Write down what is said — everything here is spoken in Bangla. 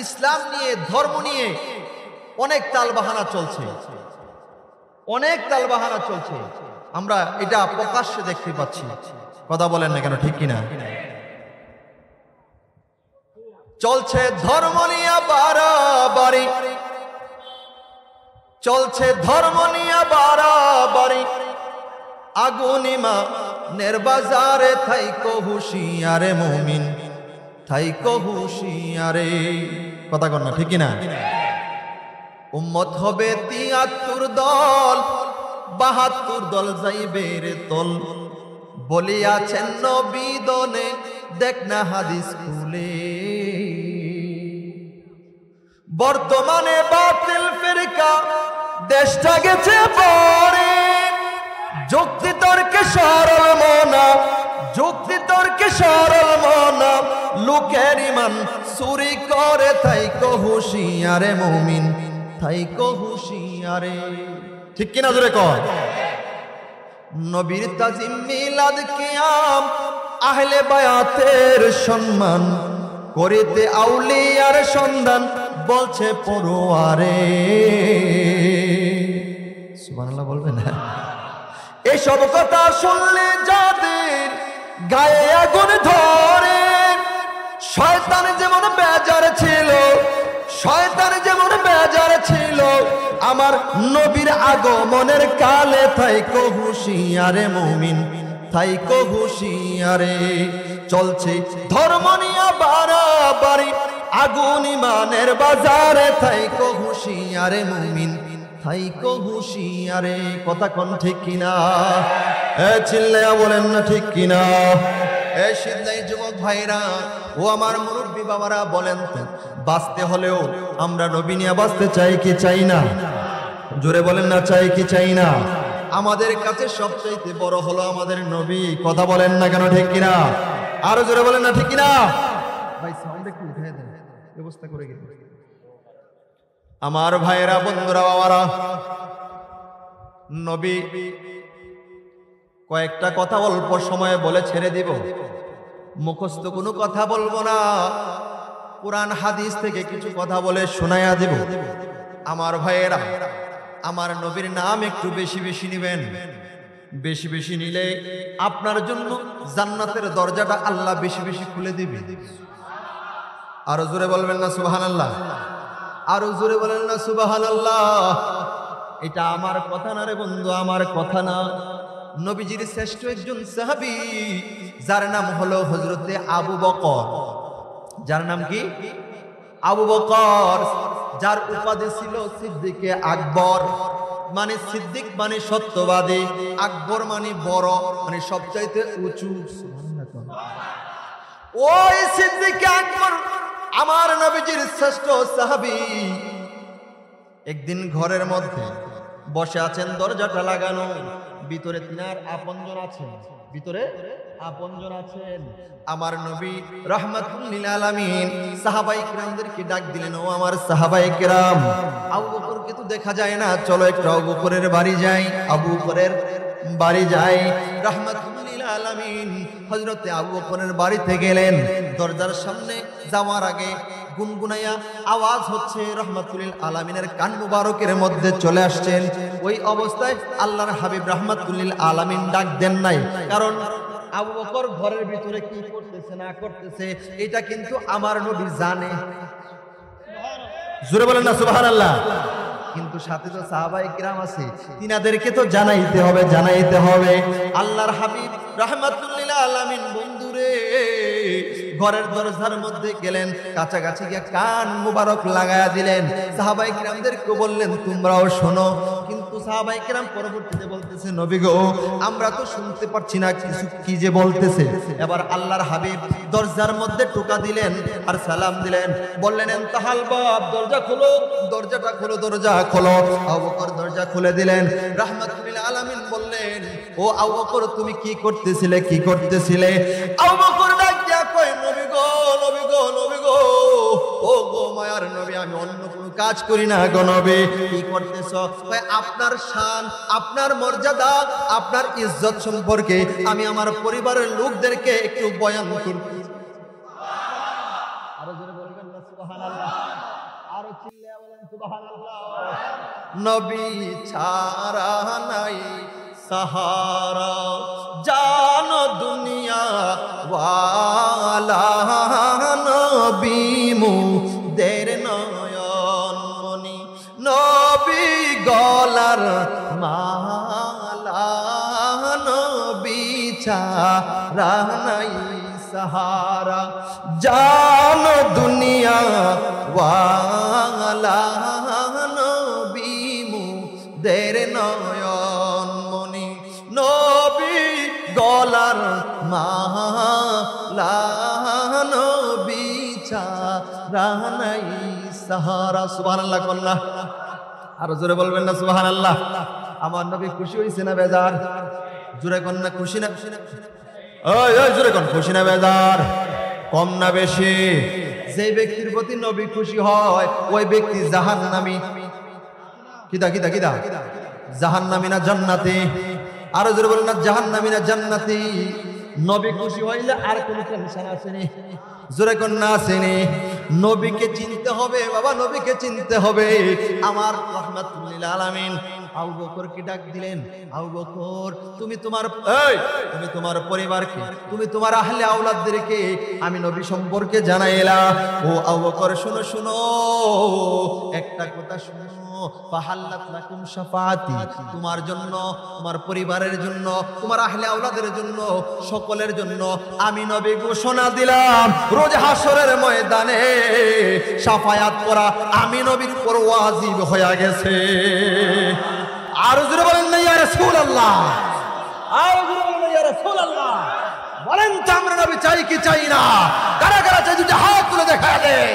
ইসলাম নিয়ে, ধর্ম নিয়ে অনেক তালবাহানা চলছে, অনেক তালবাহানা চলছে। আমরা এটা প্রকাশ্যে দেখতে পাচ্ছি। কথা বলেন না কেন, ঠিক কিনা? চলছে ধর্ম নিয়ে বাড়াবাড়ি, চলছে ধর্ম নিয়ে বাড়াবাড়ি, আগুন ইমানের বাজারে থাইকো হুঁশিয়ারে মুমিন, থাইকো হুঁশিয়ারে। কথা কন না, ঠিক কিনা? উম্মত হবে ৭৩ দল, ৭২ দল যাইবে রে তল, বলিয়াছেন নবী দনে, দেখ না হাদিস খুলে। বর্তমানে বাতিল ফিরকা দেশটা গেছে পড়ে, যুক্তি তর্কে সরল মনা, যুক্তি তর্কে সরল মনা, লোকের ইমান চুরি করে থাইকো হুঁশিয়ারে মুমিন, থাইকো হুঁশিয়ারে। ঠিক কিনা জোরে কর? নবীর তাজিম মিলাদ কিয়াম আহলে বায়াতের সম্মান, করিতে আউলিয়ার সন্ধান বলছে পড়ুয়ারে। সুবহানাল্লাহ বলবেন না? এসব কথা শুনলে যাদের গায়ে আগুন ধরে, শয়তান যেমন বেজার ছিল, শয়তান যেমন বেজার ছিল, আমার নবীর আগমনের কালে থাইকো হুঁশিয়ারে মুমিন, থাইকো হুঁশিয়ারে। চলছে ধর্ম নিয়ে বাড়াবাড়ি, আগুন ইমানের বাজারে থাইকো হুঁশিয়ারে মুমিন, থাইকো হুঁশিয়ারে। কথা কোন ঠিক কিনা? চিল্লায়া বলেন না ঠিক কিনা? সিদ্ধাই যুবক ভাইরা ও আমার মুরব্বী বাবারা, বলেন তো, বাঁচতে হলেও আমরা নবী নিয়ে বাঁচতে চাই কি চাই না? জোরে বলেন না, চাই কি চাই না? আমাদের কাছে সবচাইতে বড় হলো আমাদের নবী। কথা বলেন না কেন, ঠিক কিনা? আরো জোরে বলেন না, ঠিক কিনা? ভাই সাউন্ড একটু উঠিয়ে দেন, ব্যবস্থা করে গেল। আমার ভাইরা, বন্ধুরা, বাবারা, নবী কয়েকটা কথা অল্প সময়ে বলে ছেড়ে দিব। মুখস্থ কোনো কথা বলবো না, কুরআন হাদিস থেকে কিছু কথা বলে শোনায়া দিব। আমার ভাইয়েরা, আমার নবীর নাম একটু বেশি বেশি নিবেন। বেশি বেশি নিলে আপনার জন্য জান্নাতের দরজাটা আল্লাহ বেশি বেশি খুলে দিবে। আরো জোরে বলবেন না সুবহানাল্লাহ? আরো জোরে বলেন না সুবহানাল্লাহ? এটা আমার কথা না রে বন্ধু, আমার কথা না। নবীজির শ্রেষ্ঠ একজন সাহাবী, যার নাম হলো হযরতে আবু বকর। যার নাম কি? আবু বকর, যার উপাধি ছিল সিদ্দিকে আকবর। মানে সিদ্দিক মানে সত্যবাদী, আকবর মানে বড়, মানে সবচাইতে উঁচু। ওই সিদ্দিকে আকবর আমার নবীজির শ্রেষ্ঠ সাহাবী। একদিন ঘরের মধ্যে বসে আছেন, দরজাটা লাগানো, ভিতরে তিনার আপনজন আছেন, ভিতরে আপনজন আছেন। আমার নবী রাহমাতুল লিল আলামিন সাহাবায়ে কিরামদেরকে ডাক দিলেন, ও আমার সাহাবায়ে কিরাম, আবু বকরকে তো দেখা যায় না, চলো একটু আবু বকরের বাড়ি যাই। আবু বকরের বাড়ি যাই। রাহমাতুল লিল আলামিন হযরতে আবু বকরের বাড়িতে গেলেন। দরজার সামনে যাওয়ার আগে গুনগুনাইয়া আওয়াজ হচ্ছে, রাহমাতুল লিল আলামিনের কান মুবারকের মধ্যে চলে আসছেন। ওই অবস্থায় আল্লাহর হাবিব রাহমাতুল লিল আলামিন ডাক দেন নাই, কারণ আবু বকর ঘরের ভিতরে কি করতেছে না করতেছে এটা কিন্তু আমার নবী জানে। জোরে বলেন না সুবহানাল্লাহ? কিন্তু সাথে তো সাহাবায়ে কিরাম আছে, তিনাদেরকে তো জানাইতে হবে, জানাইতে হবে। আল্লাহর হাবিব রাহমাতুল লিল আলামিন বন্ধুরে ঘরের দরজার মধ্যে গেলেন, কাছাকাছি গিয়ে কান মুবারক লাগায়া দিলেন। সাহাবায়ে কিরামদেরকে বললেন, তোমরাও শোনো। কিন্তু সাহাবায়ে কিরাম পরবর্তীতে বলতেছে, নবী গো, আমরা তো শুনতে পাচ্ছি না কিছু কি যে বলতেছে। এবার আল্লাহর হাবিব দরজার মধ্যে টোকা দিলেন আর সালাম দিলেন, বললেন, ইন্তাহাল বাব, দরজা খোলো, দরজাটা খোলো, দরজা খোলো। আবু বকর দরজা খুলে দিলেন। রাহমাতুল লিল আলামিন বললেন, ও আবু বকর, তুমি কি করতেছিলে, কি করতেছিলে? আবু বকর ডাক দিয়া কয়, নবী গো, নবী গো, নবী গো, ও গো মায়ার নবী, আমি অন্য কোনো কাজ করি না গো নবী। কি করতেছ? কয়, আপনার শান, আপনার মর্যাদা, আপনার ইজ্জত সম্পর্কে আমি আমার পরিবারের লোকদেরকে একটু বয়ান করতেছি। আরো জোরে বলবেন না সুবহানাল্লাহ? নবী ছাড়া নাই সাহারা জানো দুনিয়া ওয়ালা নবী মুদের নয়ন মনি নবী গলার মালা নবী ছাড়া নাই সাহারা জানো দুনিয়া ওয়ালা নবী মুদের নয়ন মনি নবী গলার মালা নবী ছাড়া নাই সাহারা। সুবহানাল্লাহ কন্যা আরো জোরে বলবেন না সুবহানাল্লাহ। আমার নবী খুশি হইছে না বেজার? জোরে কন্যা খুশি না? ওই ওই জোরে কোন খুশি না বেজার? কম না বেশি? যে ব্যক্তির প্রতি নবী খুশি হয় ওই ব্যক্তি জাহান্নামী। কিদা কিদা কিদা? জাহান্নামী না জান্নাতি? আরো জোরে বলেন না জাহান্নামী না জান্নাতি? নবী খুশি হইলে আর কোনো টেনশন আসেনি। জোরে কোন না আসেনি? নবীকে চিনতে হবে বাবা, নবীকে চিনতে হবে। আমার রাহমাতুল লিল আলামিন আবু বকরকে ডাক দিলেন, আবু বকর তুমি তোমার পরিবারকে, তুমি তোমার আহলে আওলাদদেরকে আমি নবী সম্পর্কে জানাইলা। ও আবু বকর শোনো শোনো, একটা কথা শোনো, ফাহাল্লাত লাকুম শাফাআতি, তোমার জন্য, তোমার পরিবারের জন্য, তোমার আহলে আওলাদের জন্য, সকলের জন্য আমি নবী ঘোষণা দিলাম রোজ হাসরের ময়দানে শাফায়াত করা আমি নবীর উপর ওয়াজিব হয়ে গেছে। আর জোরে বলেন না ইয়া রাসূলুল্লাহ, আর জোরে বলেন না ইয়া রাসূলুল্লাহ। বলেন তো আমরা নবী চাই কি চাই না? কারা কারা চাই দুটো হাত তুলে দেখা দেয়।